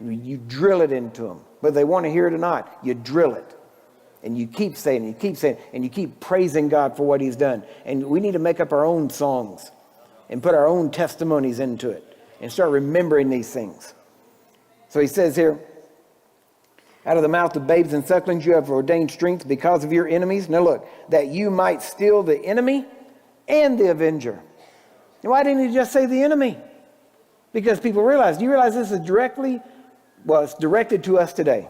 You drill it into them. Whether they want to hear it or not, you drill it. And you keep saying, and you keep saying, and you keep praising God for what he's done. And we need to make up our own songs and put our own testimonies into it and start remembering these things. So he says here, out of the mouth of babes and sucklings you have ordained strength because of your enemies. Now look, that you might still the enemy and the avenger. And why didn't he just say the enemy? Because people realize, do you realize this is it's directed to us today.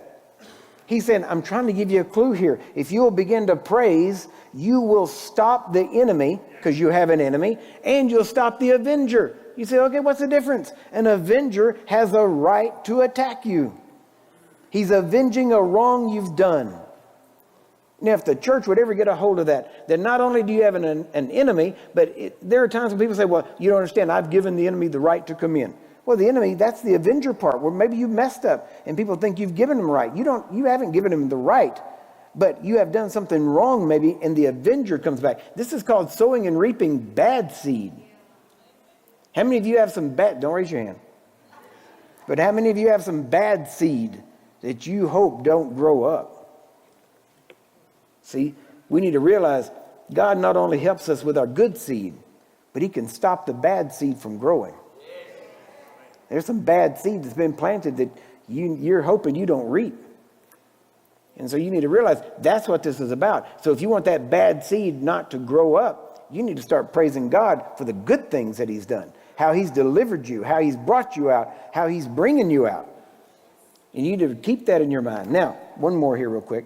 He's saying, I'm trying to give you a clue here. If you will begin to praise, you will stop the enemy, because you have an enemy, and you'll stop the avenger. You say, okay, what's the difference? An avenger has a right to attack you. He's avenging a wrong you've done. Now, if the church would ever get a hold of that, then not only do you have an enemy, but there are times when people say, well, you don't understand, I've given the enemy the right to come in. Well, the enemy, that's the avenger part, where maybe you messed up and people think you've given him right. You haven't given him the right, but you have done something wrong maybe, and the avenger comes back. This is called sowing and reaping bad seed. How many of you have some bad, don't raise your hand, but how many of you have some bad seed that you hope don't grow up? See, we need to realize God not only helps us with our good seed, but he can stop the bad seed from growing. There's some bad seed that's been planted that you're hoping you don't reap. And so you need to realize that's what this is about. So if you want that bad seed not to grow up, you need to start praising God for the good things that he's done, how he's delivered you, how he's brought you out, how he's bringing you out. And you need to keep that in your mind. Now, one more here real quick.